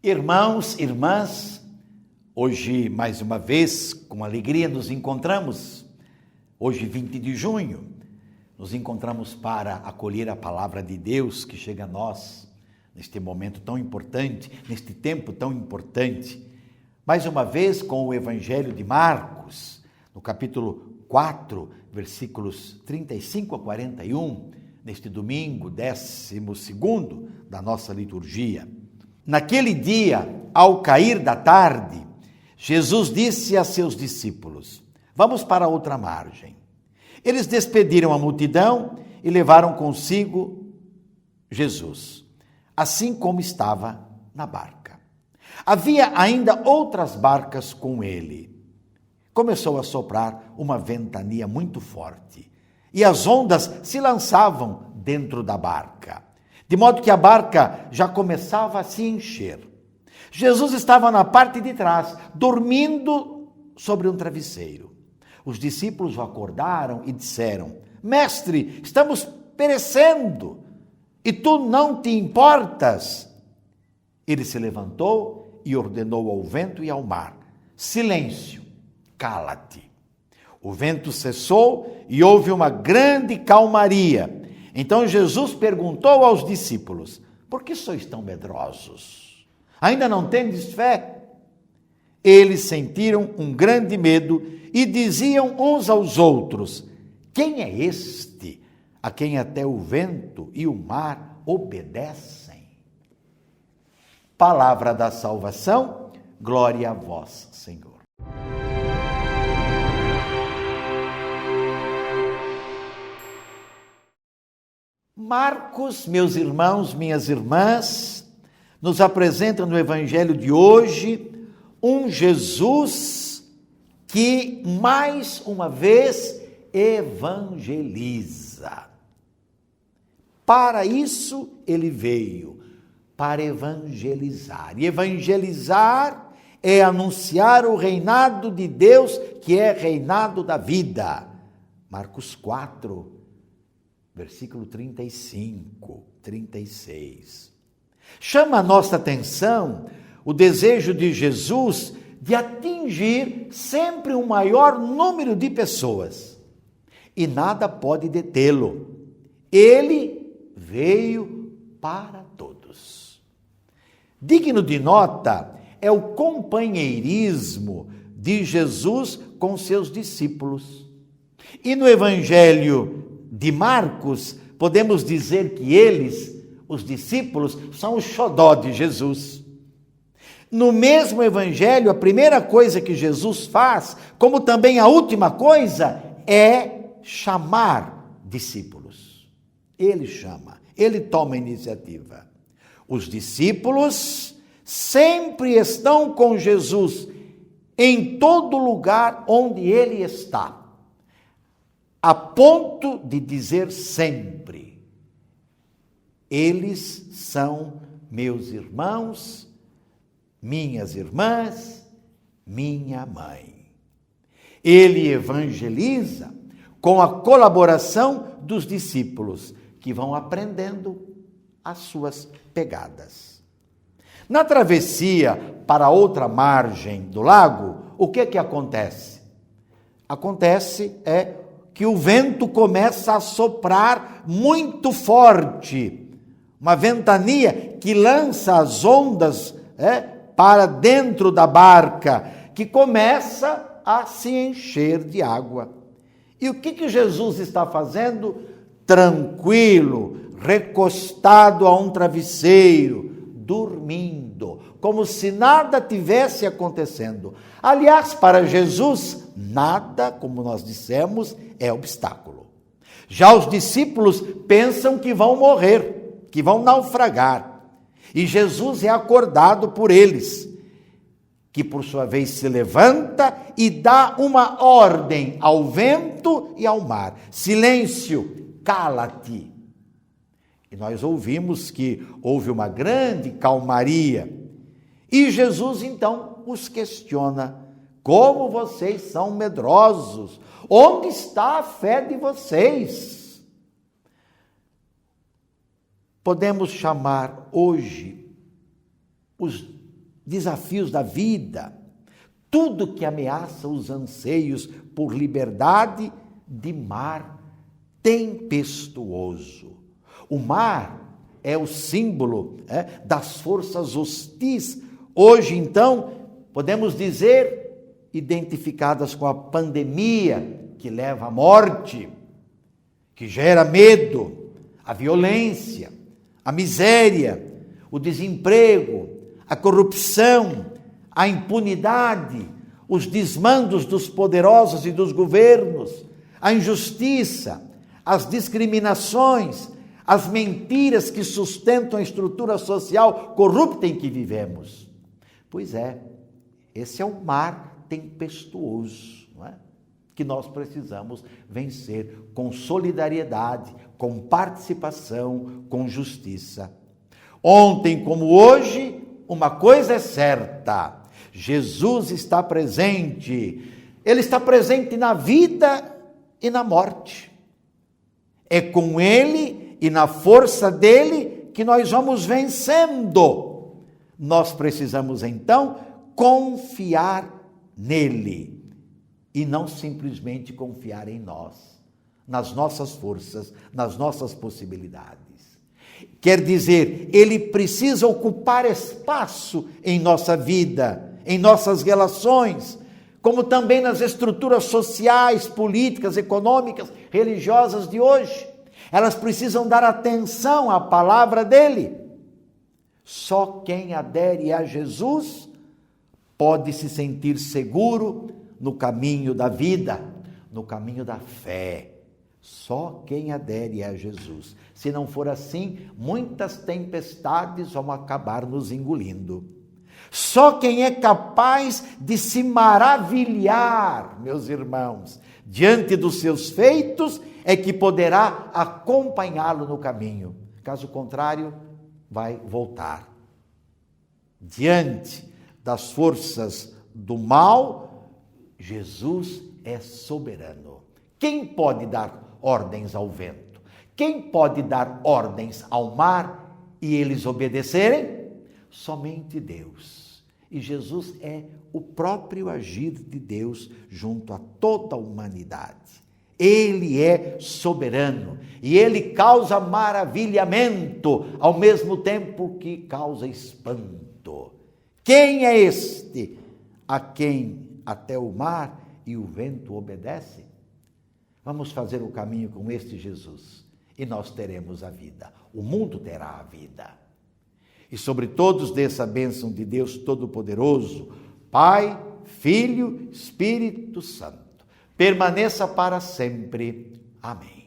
Irmãos, irmãs, hoje mais uma vez, com alegria nos encontramos, hoje 20 de junho, nos encontramos para acolher a palavra de Deus que chega a nós neste momento tão importante, neste tempo tão importante. Mais uma vez com o Evangelho de Marcos, no capítulo 4, versículos 35 a 41, neste domingo, 12º da nossa liturgia. Naquele dia, ao cair da tarde, Jesus disse a seus discípulos: vamos para outra margem. Eles despediram a multidão e levaram consigo Jesus, assim como estava na barca. Havia ainda outras barcas com ele. Começou a soprar uma ventania muito forte, e as ondas se lançavam dentro da barca, de modo que a barca já começava a se encher. Jesus estava na parte de trás, dormindo sobre um travesseiro. Os discípulos o acordaram e disseram: Mestre, estamos perecendo, e tu não te importas? Ele se levantou e ordenou ao vento e ao mar: silêncio, cala-te. O vento cessou e houve uma grande calmaria. Então Jesus perguntou aos discípulos: por que sois tão medrosos? Ainda não tendes fé? Eles sentiram um grande medo e diziam uns aos outros: quem é este a quem até o vento e o mar obedecem? Palavra da salvação, glória a vós, Senhor. Marcos, meus irmãos, minhas irmãs, nos apresenta no Evangelho de hoje um Jesus que, mais uma vez, evangeliza. Para isso ele veio, para evangelizar. E evangelizar é anunciar o reinado de Deus, que é reinado da vida. Marcos 4, versículo 35, 36. Chama a nossa atenção o desejo de Jesus de atingir sempre um maior número de pessoas. E nada pode detê-lo. Ele veio para todos. Digno de nota é o companheirismo de Jesus com seus discípulos. E no Evangelho de Marcos, podemos dizer que eles, os discípulos, são o xodó de Jesus. No mesmo Evangelho, a primeira coisa que Jesus faz, como também a última coisa, é chamar discípulos. Ele chama, ele toma a iniciativa. Os discípulos sempre estão com Jesus, em todo lugar onde ele está, a ponto de dizer sempre: eles são meus irmãos, minhas irmãs, minha mãe. Ele evangeliza com a colaboração dos discípulos, que vão aprendendo as suas pegadas. Na travessia para outra margem do lago, o que acontece? Acontece que o vento começa a soprar muito forte, uma ventania que lança as ondas para dentro da barca, que começa a se encher de água. E o que Jesus está fazendo? Tranquilo, recostado a um travesseiro, dormindo, como se nada tivesse acontecendo. Aliás, para Jesus, nada, como nós dissemos, é obstáculo. Já os discípulos pensam que vão morrer, que vão naufragar. E Jesus é acordado por eles, que por sua vez se levanta e dá uma ordem ao vento e ao mar: silêncio, cala-te. E nós ouvimos que houve uma grande calmaria. E Jesus então os questiona: como vocês são medrosos? Onde está a fé de vocês? Podemos chamar hoje os desafios da vida, tudo que ameaça os anseios por liberdade de mar tempestuoso. O mar é o símbolo das forças hostis, hoje então, podemos dizer, identificadas com a pandemia que leva à morte, que gera medo, a violência, a miséria, o desemprego, a corrupção, a impunidade, os desmandos dos poderosos e dos governos, a injustiça, as discriminações, as mentiras que sustentam a estrutura social corrupta em que vivemos. Pois é, esse é o mar tempestuoso, não é? Que nós precisamos vencer com solidariedade, com participação, com justiça. Ontem como hoje, uma coisa é certa: Jesus está presente. Ele está presente na vida e na morte. É com Ele e na força dele que nós vamos vencendo. Nós precisamos então confiar nele e não simplesmente confiar em nós, nas nossas forças, nas nossas possibilidades. Quer dizer, ele precisa ocupar espaço em nossa vida, em nossas relações, como também nas estruturas sociais, políticas, econômicas, religiosas de hoje. Elas precisam dar atenção à palavra dele. Só quem adere a Jesus pode se sentir seguro no caminho da vida, no caminho da fé. Só quem adere a Jesus. Se não for assim, muitas tempestades vão acabar nos engolindo. Só quem é capaz de se maravilhar, meus irmãos, diante dos seus feitos, é que poderá acompanhá-lo no caminho. Caso contrário, vai voltar. Diante das forças do mal, Jesus é soberano. Quem pode dar ordens ao vento? Quem pode dar ordens ao mar e eles obedecerem? Somente Deus. E Jesus é o próprio agir de Deus junto a toda a humanidade. Ele é soberano e ele causa maravilhamento, ao mesmo tempo que causa espanto. Quem é este a quem até o mar e o vento obedecem? Vamos fazer o caminho com este Jesus e nós teremos a vida. O mundo terá a vida. E sobre todos dessa bênção de Deus Todo-Poderoso, Pai, Filho, Espírito Santo, permaneça para sempre. Amém.